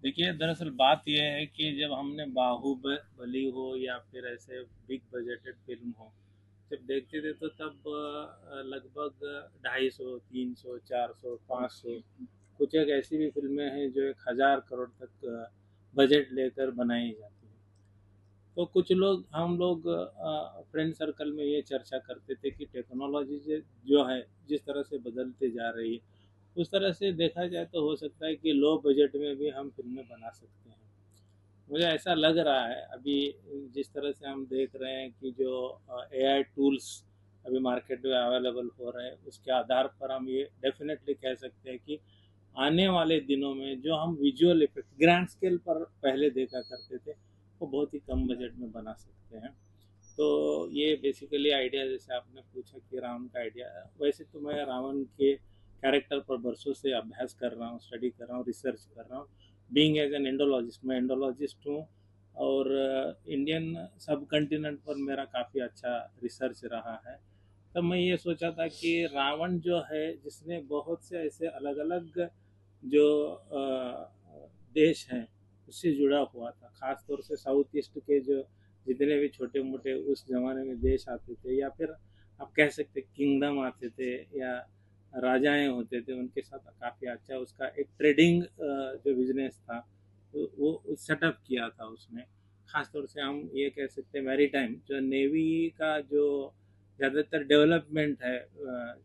देखिए, दरअसल बात यह है कि जब हमने बाहुबली हो या फिर ऐसे बिग बजटेड फिल्म हो, जब देखते थे तो तब लगभग 250, 300, 400, 500, कुछ एक ऐसी भी फिल्में हैं जो 1,000 करोड़ तक बजट लेकर बनाई जाती हैं। तो कुछ लोग हम लोग फ्रेंड सर्कल में ये चर्चा करते थे कि टेक्नोलॉजी जो है जिस तरह से बदलते जा रही है, उस तरह से देखा जाए तो हो सकता है कि लो बजट में भी हम फिल्में बना सकते हैं। मुझे ऐसा लग रहा है अभी, जिस तरह से हम देख रहे हैं कि जो एआई टूल्स अभी मार्केट में अवेलेबल हो रहे हैं, उसके आधार पर हम ये डेफिनेटली कह सकते हैं कि आने वाले दिनों में जो हम विजुअल इफेक्ट ग्रैंड स्केल पर पहले देखा करते थे, वो बहुत ही कम बजट में बना सकते हैं। तो ये बेसिकली आइडिया, जैसे आपने पूछा कि रावण का आइडिया, वैसे तो मैं रावण के कैरेक्टर पर बरसों से अभ्यास कर रहा हूँ, स्टडी कर रहा हूँ, रिसर्च कर रहा हूँ। बीइंग एज एन एंडोलॉजिस्ट, मैं एंडोलॉजिस्ट हूँ। और इंडियन सब कॉन्टिनेंट पर मेरा काफ़ी अच्छा रिसर्च रहा है। तब मैं ये सोचा था कि रावण जो है, जिसने बहुत से ऐसे अलग अलग जो देश हैं उससे जुड़ा हुआ था, ख़ास तौर से साउथ ईस्ट के जो जितने भी छोटे मोटे उस ज़माने में देश आते थे, या फिर आप कह सकते किंगडम आते थे, या राजाएं होते थे, उनके साथ काफ़ी अच्छा उसका एक ट्रेडिंग जो बिजनेस था वो सेटअप किया था उसने। ख़ास तौर से हम ये कह सकते हैं मैरी टाइम जो नेवी का जो ज़्यादातर डेवलपमेंट है,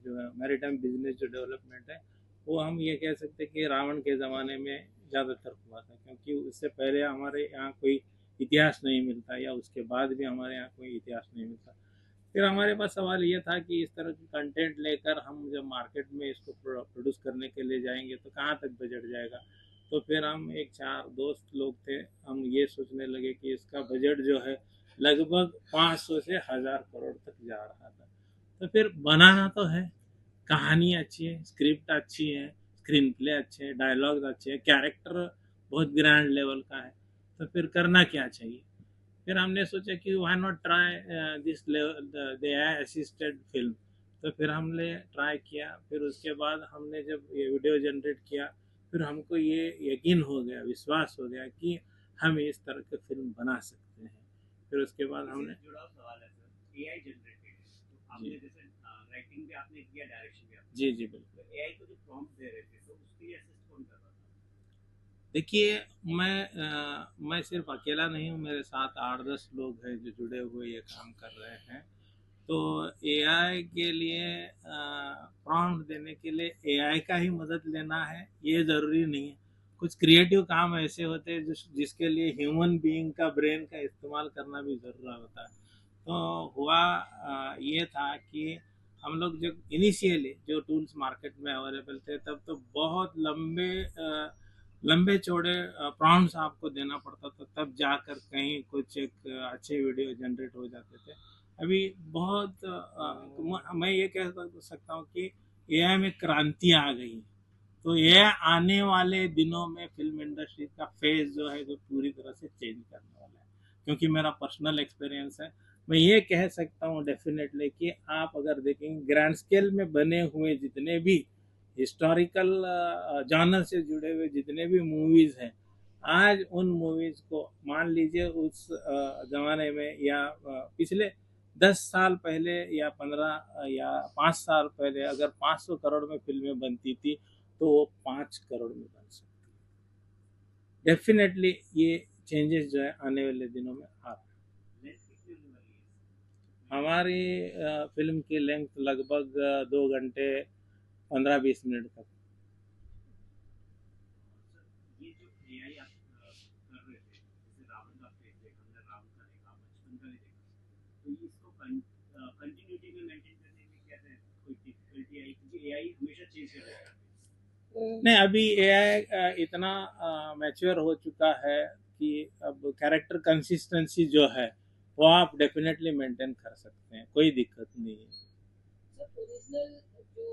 जो मैरी टाइम बिजनेस जो डेवलपमेंट है, वो हम ये कह सकते हैं कि रावण के ज़माने में ज़्यादातर हुआ था, क्योंकि उससे पहले हमारे यहाँ कोई इतिहास नहीं मिलता, या उसके बाद भी हमारे यहाँ कोई इतिहास नहीं मिलता। फिर हमारे पास सवाल ये था कि इस तरह की कंटेंट लेकर हम जब मार्केट में इसको प्रोड्यूस करने के लिए जाएंगे तो कहाँ तक बजट जाएगा। तो फिर हम एक 4 दोस्त लोग थे, हम ये सोचने लगे कि इसका बजट जो है लगभग 500 से 1,000 करोड़ तक जा रहा था। तो फिर बनाना तो है, कहानी अच्छी है, स्क्रिप्ट अच्छी है, स्क्रीन प्ले अच्छे हैं, डायलॉग्स अच्छे हैं, कैरेक्टर बहुत ग्रैंड लेवल का है, तो फिर करना क्या चाहिए। फिर हमने सोचा कि why not try this the AI assisted film. तो फिर हमने ट्राई किया, फिर उसके बाद हमने जब ये वीडियो जनरेट किया, फिर हमको ये यकीन हो गया, विश्वास हो गया कि हम इस तरह की फिल्म बना सकते हैं। फिर उसके बाद हमने जुड़ा सवाल है सर, एआई जनरेटेड तो आपने जैसे राइटिंग भी आपने किया, डायरेक्शन भी आपने, जी जी बिल्कुल, एआई को जो प्रॉम्प्ट दे रहे थे तो उसके लिए असिस्ट कौन कर रहा था। देखिए, मैं सिर्फ अकेला नहीं हूँ, मेरे साथ 8-10 लोग हैं जो जुड़े हुए ये काम कर रहे हैं। तो एआई के लिए प्रॉम्प्ट देने के लिए एआई का ही मदद लेना है ये ज़रूरी नहीं है। कुछ क्रिएटिव काम ऐसे होते हैं जिसके लिए ह्यूमन बीइंग का ब्रेन का इस्तेमाल करना भी ज़रूरी होता है। तो हुआ ये था कि हम लोग जब इनिशियली जो टूल्स मार्केट में अवेलेबल थे, तब तो बहुत लंबे चौड़े प्रॉम्प्ट्स आपको देना पड़ता था, तब जाकर कहीं कुछ एक अच्छे वीडियो जनरेट हो जाते थे। अभी बहुत मैं ये कह सकता हूँ कि एआई में क्रांति आ गई। तो ये आने वाले दिनों में फिल्म इंडस्ट्री का फेज जो है जो पूरी तरह से चेंज करने वाला है, क्योंकि मेरा पर्सनल एक्सपीरियंस है। मैं ये कह सकता हूँ डेफिनेटली कि आप अगर देखेंगे ग्रैंड स्केल में बने हुए जितने भी हिस्टोरिकल जॉनर से जुड़े हुए जितने भी मूवीज़ हैं, आज उन मूवीज़ को मान लीजिए उस ज़माने में या पिछले 10 साल पहले या 15 या 5 साल पहले अगर 500 करोड़ में फिल्में बनती थी, तो वो 5 करोड़ में बन सकती है। डेफिनेटली ये चेंजेस जो है आने वाले दिनों में आ रहे हैं। हमारी फिल्म की लेंथ लगभग 2 घंटे 15-20 मिनट तक। ये जो एआई आप कर रहे थे, जैसे रावण का फेस देखा, हमने रावण का देखा, बचपन का भी देखा, तो इसको कंटिन्यूटी में मेंटेन करने में कैसे कोई डिफिकल्टी आई, क्योंकि एआई हमेशा चेंज कर रहा है। नहीं, अभी एआई इतना मैच्योर हो चुका है कि अब कैरेक्टर कंसिस्टेंसी जो है वो आप डेफिनेटली मेंटेन कर सकते हैं, कोई दिक्कत नहीं है। सर ओरिजिनल जो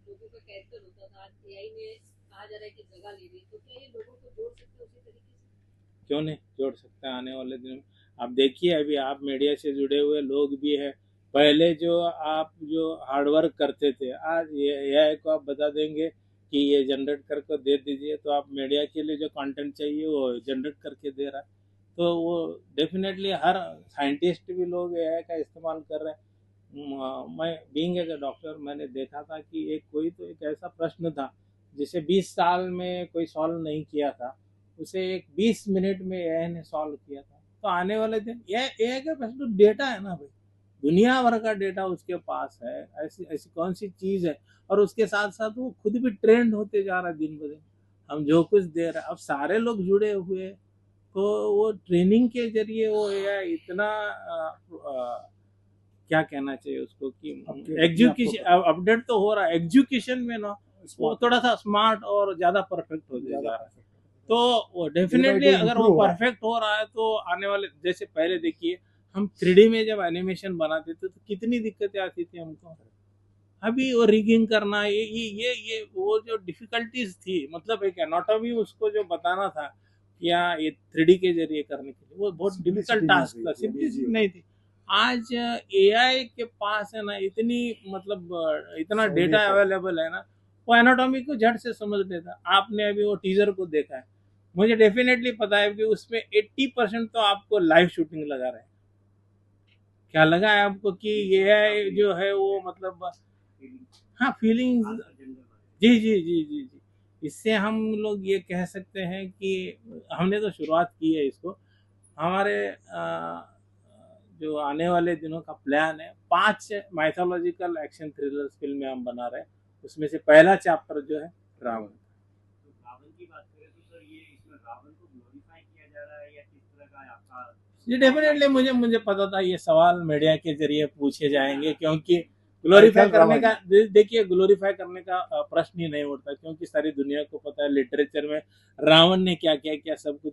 लोगों का कैरेक्टर होता था आज एआई में कहा जा रहा है कि जगह ले रही है, तो क्या ये लोगों को जोड़ सकते हैं उसी तरीके से? क्यों नहीं जोड़ सकते हैं आने वाले दिन में। आप देखिए अभी आप मीडिया से जुड़े हुए लोग भी हैं, पहले जो आप जो हार्डवर्क करते थे, आज ये एआई को आप बता देंगे कि ये जनरेट करके दे दीजिए, तो आप मीडिया के लिए जो कंटेंट चाहिए वो जनरेट करके दे रहा है। तो वो डेफिनेटली हर साइंटिस्ट भी लोग एआई का इस्तेमाल कर रहे हैं। मैं बीइंग एज अ डॉक्टर मैंने देखा था कि एक ऐसा प्रश्न था जिसे 20 साल में कोई सॉल्व नहीं किया था, उसे एक 20 मिनट में एआई ने सॉल्व किया था। तो आने वाले दिन एआई के पास तो डेटा है ना भाई, दुनिया भर का डेटा उसके पास है, ऐसी ऐसी कौन सी चीज है। और उसके साथ साथ वो खुद भी ट्रेंड होते जा रहा है दिन ब दिन। हम जो कुछ दे रहे हैं अब सारे लोग जुड़े हुए हैं, तो वो ट्रेनिंग के जरिए वो एआई इतना क्या कहना चाहिए उसको कि एग्जीक्यूशन अपडेट तो हो रहा है, एग्जीक्यूशन में ना वो थोड़ा सा स्मार्ट और ज्यादा परफेक्ट होते जा रहा है। तो वो डेफिनेटली अगर वो परफेक्ट हो रहा है तो आने वाले, जैसे पहले देखिए हम 3D में जब एनिमेशन बनाते थे तो कितनी दिक्कतें आती थी हमको। अभी वो रिगिंग करना, ये वो जो डिफिकल्टीज थी, मतलब एक एनाटॉमी उसको जो बताना था या ये 3D के जरिए करने के लिए, वो बहुत डिफिकल्ट टास्क था, सिंपलिसिटी नहीं थी। आज एआई के पास है ना इतनी, मतलब इतना डेटा अवेलेबल है ना, वो एनाटॉमी को झट से समझ लेता। आपने अभी वो टीजर को देखा है, मुझे डेफिनेटली पता है कि उसमें 80% तो आपको लाइव शूटिंग लगा रहे हैं। क्या लगा है आपको कि ये जो है वो मतलब, हाँ फीलिंग, जी। इससे हम लोग ये कह सकते हैं कि हमने तो शुरुआत की है इसको। हमारे जो आने वाले दिनों का प्लान है, 5 माइथोलॉजिकल एक्शन थ्रिलर्स फिल्में हम बना रहे हैं, उसमें से पहला चैप्टर जो है रावण। तो रावण की बात करें तो सर ये इसमें रावण को ग्लोरीफाई किया जा रहा है या किस तरह का है आपका? ये डेफिनेटली मुझे मुझे पता था ये सवाल मीडिया के जरिए पूछे जाएंगे, क्योंकि ग्लोरीफाई करने का, देखिए ग्लोरीफाई करने का प्रश्न ही नहीं उठता, क्योंकि सारी दुनिया को पता है लिटरेचर में रावण ने क्या क्या क्या सब कुछ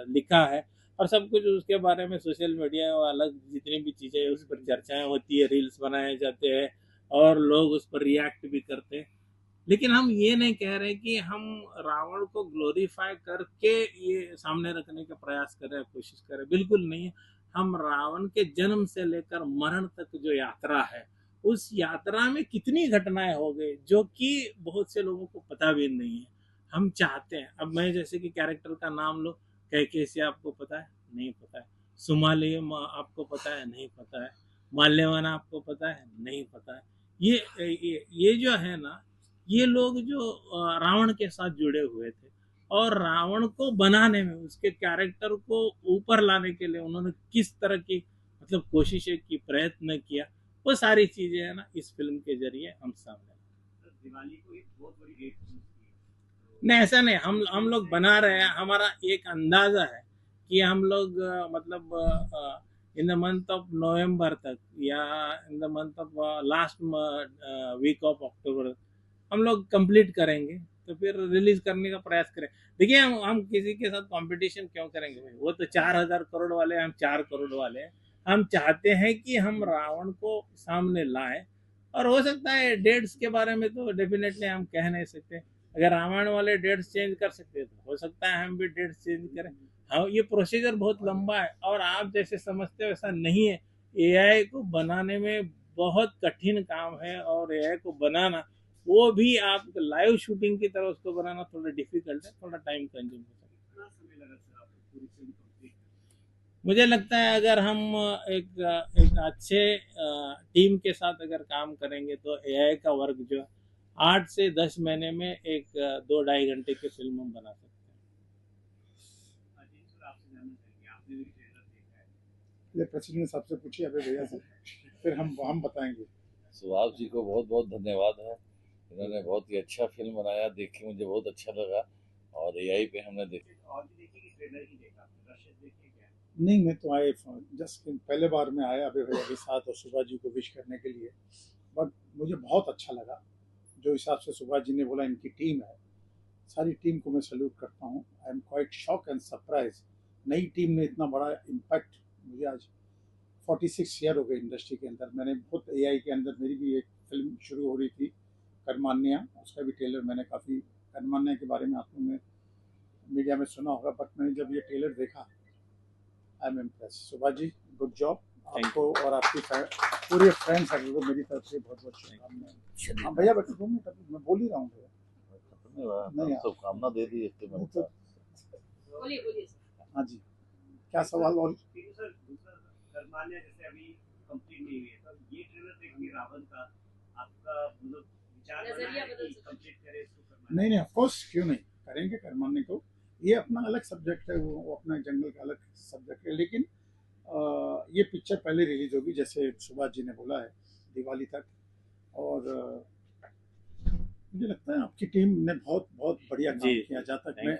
लिखा है, और सब कुछ उसके बारे में सोशल मीडिया और अलग जितनी भी चीज़ें उस पर चर्चाएं होती है, रील्स बनाए जाते हैं और लोग उस पर रिएक्ट भी करते हैं। लेकिन हम ये नहीं कह रहे कि हम रावण को ग्लोरीफाई करके ये सामने रखने का प्रयास कर रहे हैं, कोशिश कर रहे हैं, बिल्कुल नहीं है। हम रावण के जन्म से लेकर मरण तक जो यात्रा है, उस यात्रा में कितनी घटनाएं हो गई जो कि बहुत से लोगों को पता भी नहीं है। हम चाहते हैं, अब मैं जैसे कि कैरेक्टर का नाम लो, कैकेसिया आपको पता है? नहीं पता है। सुमालियम आपको पता है? नहीं पता है। माल्यवान आपको पता है? नहीं पता है। ये जो है ना, ये लोग जो रावण के साथ जुड़े हुए थे, और रावण को बनाने में, उसके कैरेक्टर को ऊपर लाने के लिए उन्होंने किस तरह की मतलब कोशिशें की, प्रयत्न किया, वो सारी चीजें है ना इस फिल्म के जरिए हम सामने। दिवाली को एक बहुत बड़ी डेट नहीं, ऐसा नहीं, हम लोग बना रहे हैं, हमारा एक अंदाजा है कि हम लोग मतलब in the month of November तक या in the month of last week of October हम लोग कंप्लीट करेंगे, तो फिर रिलीज करने का प्रयास करें। देखिए हम किसी के साथ कंपटीशन क्यों करेंगे भाई, वो तो 4,000 करोड़ वाले, हम 4 करोड़ वाले हैं। हम चाहते हैं कि हम रावण को सामने लाए, और हो सकता है डेट्स के बारे में तो डेफिनेटली हम कह नहीं सकते। अगर रामायण वाले डेट्स चेंज कर सकते हैं तो हो सकता है हम भी डेट्स चेंज करें। हाँ, ये प्रोसीजर बहुत लंबा है और आप जैसे समझते हो वैसा नहीं है। एआई को बनाने में बहुत कठिन काम है, और एआई को बनाना, वो भी आप लाइव शूटिंग की तरह उसको बनाना थोड़ा डिफिकल्ट है, थोड़ा टाइम कंज्यूम हो सकता है। मुझे लगता है अगर हम एक अच्छे टीम के साथ अगर काम करेंगे तो एआई का वर्क जो 8 से 10 महीने में एक 2 ढाई घंटे की फिल्म हम बना सकते ये प्रेसिडेंट साहब से पूछिए अभी भैया से, फिर हम बताएंगे। सुभाष जी को बहुत बहुत धन्यवाद है, इन्होंने बहुत ही अच्छा फिल्म बनाया, देख के मुझे बहुत अच्छा लगा। और एआई पे हमने देखा। और भी देखिए कि ट्रेलर ही देखा, रशियस देखिए क्या? नहीं, मैं तो आए जस्ट पहले बार में आया अभी भैया के साथ और सुभाष जी को विश करने के लिए, बट मुझे बहुत अच्छा लगा जो हिसाब से सुभाष जी ने बोला इनकी टीम है, सारी टीम को मैं सल्यूट करता हूँ। I am quite shock and surprise, नई टीम ने इतना बड़ा इम्पैक्ट मुझे आज 46 ईयर हो गए इंडस्ट्री के अंदर। मैंने बहुत एआई के अंदर मेरी भी एक फिल्म शुरू हो रही थी, कर्मान्या, उसका भी ट्रेलर मैंने काफ़ी, कर्मान्या के बारे में आप लोगों ने मीडिया में सुना होगा, बट मैंने जब ये ट्रेलर देखा, I am impress. Subhash ji, good job आपको और आपकी पूरे फ्रेंड सर्कल को मेरी तरफ से बहुत बहुत शुभकामनाएं। हाँ भैया, बैठो 2 मिनट, अभी मैं बोल ही रहा हूँ भैया। नहीं शुभकामना दे दी इसके नहीं तो बोलिए बोलिए सर। हाँ जी, क्या सवाल? और सर दूसरा कर्मान्या जैसे अभी कंप्लीट नहीं हुई है, तो ये ट्रेलर देख के रावण का आपका मतलब विचार बना नजरिया है बदल कि सकता कंप्लीट करें इसको कर्मान्या? नहीं नहीं, ऑफ कोर्स, क्यों नहीं करेंगे कर्मान्य को। ये अपना अलग सब्जेक्ट है, वो अपना जंगल का अलग सब्जेक्ट है, लेकिन ये पिक्चर पहले रिलीज होगी, जैसे सुभाष जी ने बोला है, दिवाली तक। और मुझे लगता है आपकी टीम ने बहुत बहुत बढ़िया काम जी, किया। thank you.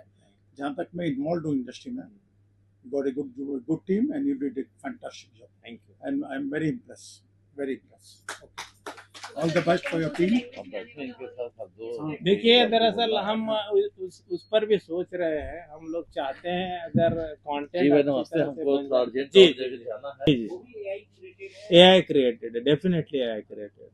जहाँ तक मैं इन्वॉल्व हूँ इंडस्ट्री में, got a good team and you did a fantastic job Thank you. And I am very impress. All the best for your team. इनके साथ अब दो देखिए, दरअसल हम उस पर भी सोच रहे हैं। हम लोग चाहते हैं अगर जी भाई कंटेंट नमस्ते, हमको टारगेट जी जगह जाना है। जी वो भी एआई क्रिएटेड है। AI created है, डेफिनेटली AI created।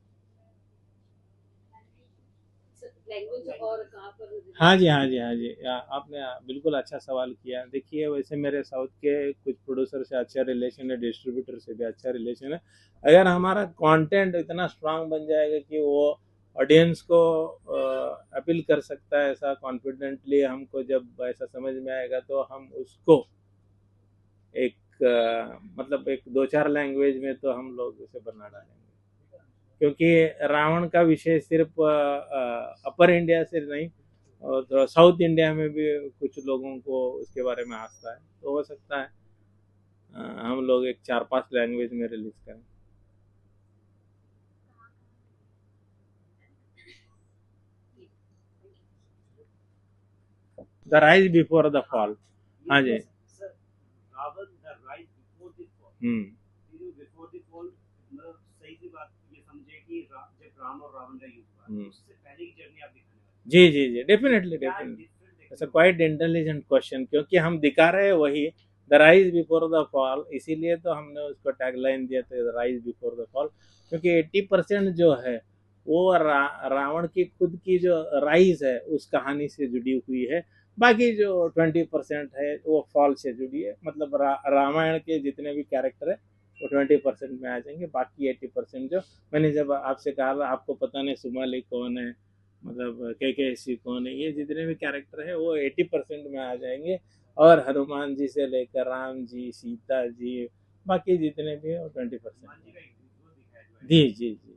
लैंग्वेज और कहाँ पर? हाँ जी, हाँ जी, हाँ जी, आपने बिल्कुल अच्छा सवाल किया। देखिए, वैसे मेरे साउथ के कुछ प्रोड्यूसर से अच्छा रिलेशन है, डिस्ट्रीब्यूटर से भी अच्छा रिलेशन है। अगर हमारा कंटेंट इतना स्ट्रांग बन जाएगा कि वो ऑडियंस को अपील कर सकता है, ऐसा कॉन्फिडेंटली हमको जब ऐसा समझ में आएगा, तो हम उसको एक मतलब एक 2-4 लैंग्वेज में तो हम लोग उसे बना डालेंगे। क्योंकि रावण का विषय सिर्फ अपर इंडिया से नहीं, और साउथ इंडिया में भी कुछ लोगों को उसके बारे में आस्था है, तो हो सकता है हम लोग एक 4-5 लैंग्वेज में रिलीज करें। The rise before the fall. हाँ जी। Sir Ravan the rise before the fall, before the fall मतलब सही सी बात ये समझे कि जब राम और रावण का युद्ध हुआ, उससे पहले की जर्नी आप दिखाने वाले जी जी जी, डेफिनेटली क्या definitely. different it's a quite intelligent question, क्योंकि हम दिखा रहे हैं वही the rise before the fall, इसीलिए तो हमने उसको टैगलाइन दिया था, the rise before the fall. क्योंकि 80% जो है वो रावण की खुद की जो राइज है उस कहानी से जुड़ी हुई है। बाकी जो 20% है वो फॉल से जुड़ी है। मतलब रामायण के जितने भी कैरेक्टर है वो 20% में आ जाएंगे। बाकी 80% जो मैंने जब आपसे कहा आपको पता नहीं सुमाली कौन है, मतलब के कौन है, ये जितने भी कैरेक्टर है वो 80% में आ जाएंगे। और हनुमान जी से लेकर राम जी, सीता जी, बाकी जितने भी है वो 20%। हनुमान जी का एक वीडियो दिखाया जो है। जी जी जी जी।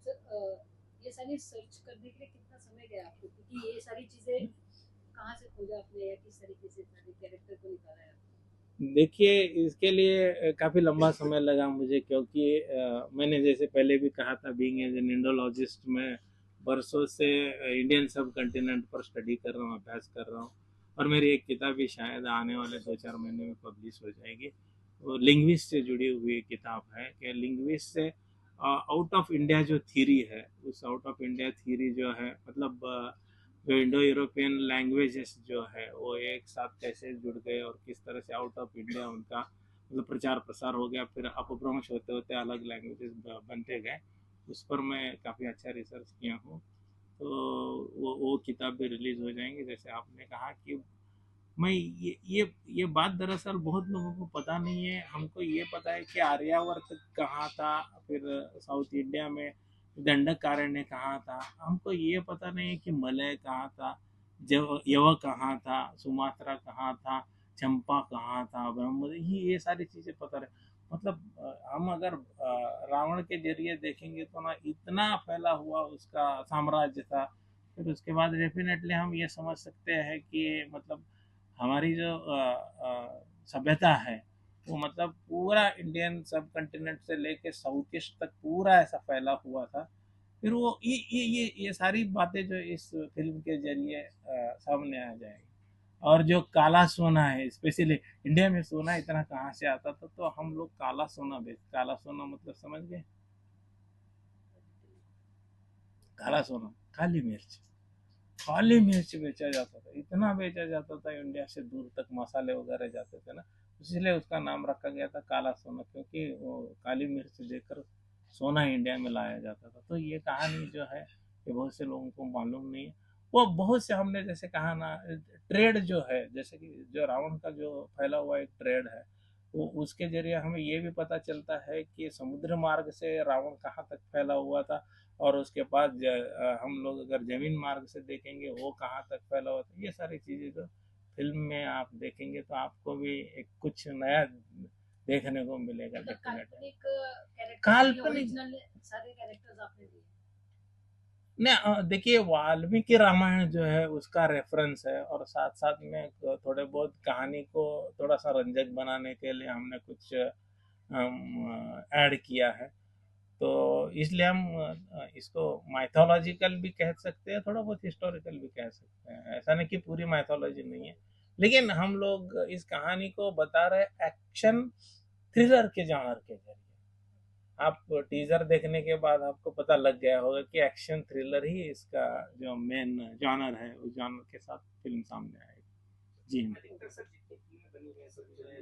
सर ये सारी सर्च करने के लिए कितना समय गया आपको, क्योंकि ये सारी चीजें कहाँ से खोजा आपने या किस तरीके से सारे कैरेक्टर को निकाला है? देखिए, इसके लिए काफ़ी लंबा समय लगा मुझे, क्योंकि मैंने जैसे पहले भी कहा था, बीइंग एज एन इंडोलॉजिस्ट, मैं बरसों से इंडियन सब कंटिनेंट पर स्टडी कर रहा हूँ, अभ्यास कर रहा हूँ। और मेरी एक किताब भी शायद आने वाले 2-4 महीने में पब्लिश हो जाएगी। वो लिंग्विस्ट से जुड़ी हुई किताब है कि लिंग्विस्ट से आउट ऑफ इंडिया जो थ्योरी है, उस आउट ऑफ इंडिया थ्योरी जो है, मतलब जो इंडो यूरोपियन लैंग्वेजेस जो है वो एक साथ कैसे जुड़ गए और किस तरह से आउट ऑफ इंडिया उनका मतलब प्रचार प्रसार हो गया, फिर अपभ्रंश होते होते अलग लैंग्वेजेस बनते गए। उस पर मैं काफ़ी अच्छा रिसर्च किया हूँ। तो वो किताब भी रिलीज़ हो जाएंगी। जैसे आपने कहा कि मैं ये बात दरअसल बहुत लोगों को पता नहीं है। हमको ये पता है कि आर्यावर्त कहाँ था, फिर साउथ इंडिया में दंडकारण्य कहाँ था। हमको ये पता नहीं है कि मलय कहाँ था, जब यव कहाँ था, सुमात्रा कहाँ था, चंपा कहाँ था, ब्रह्म, ये सारी चीज़ें पता रहे। मतलब हम अगर रावण के जरिए देखेंगे तो ना इतना फैला हुआ उसका साम्राज्य था। फिर उसके बाद डेफिनेटली हम ये समझ सकते हैं कि मतलब हमारी जो सभ्यता है वो मतलब पूरा इंडियन सब कंटिनेंट से लेके साउथ ईस्ट तक पूरा ऐसा फैला हुआ था। फिर वो ये सारी बातें जो इस फिल्म के जरिए सामने आ जाएगी। और जो काला सोना है, स्पेशली इंडिया में सोना इतना कहाँ से आता था, तो हम लोग काला सोना काला सोना मतलब समझ गए, काला सोना, काली मिर्च बेचा जाता था, इतना बेचा जाता था इंडिया से दूर तक, मसाले वगैरह जाते थे ना, इसलिए उसका नाम रखा गया था काला सोना, क्योंकि वो काली मिर्च देकर सोना इंडिया में लाया जाता था। तो ये कहानी जो है ये बहुत से लोगों को मालूम नहीं है। वो बहुत से हमने जैसे कहा ना, ट्रेड जो है, जैसे कि जो रावण का जो फैला हुआ एक ट्रेड है, वो उसके जरिए हमें ये भी पता चलता है कि समुद्र मार्ग से रावण कहाँ तक फैला हुआ था, और उसके बाद हम लोग अगर जमीन मार्ग से देखेंगे वो कहाँ तक फैला हुआ था। ये सारी चीज़ें जो फिल्म में आप देखेंगे तो आपको भी एक कुछ नया देखने को मिलेगा। मतलब डेफिनेटली काल्पनिक काल्पनिक ओरिजिनल सारे कैरेक्टर्स आपने दिए। नहीं, देखिए वाल्मीकि रामायण जो है उसका रेफरेंस है, और साथ साथ में थोड़े बहुत कहानी को थोड़ा सा रंजक बनाने के लिए हमने कुछ ऐड किया है। तो इसलिए हम इसको माइथोलॉजिकल भी कह सकते हैं, थोड़ा बहुत हिस्टोरिकल भी कह सकते हैं। ऐसा नहीं कि पूरी माइथोलॉजी नहीं है, लेकिन हम लोग इस कहानी को बता रहे एक्शन थ्रिलर के जॉनर के जरिए। आप टीजर देखने के बाद आपको पता लग गया होगा कि एक्शन थ्रिलर ही इसका जो मेन जॉनर है, उस जॉनर के साथ फिल्म सामने आएगी। जी अधिकतर सर जितनी फिल्में बनी है सब जो है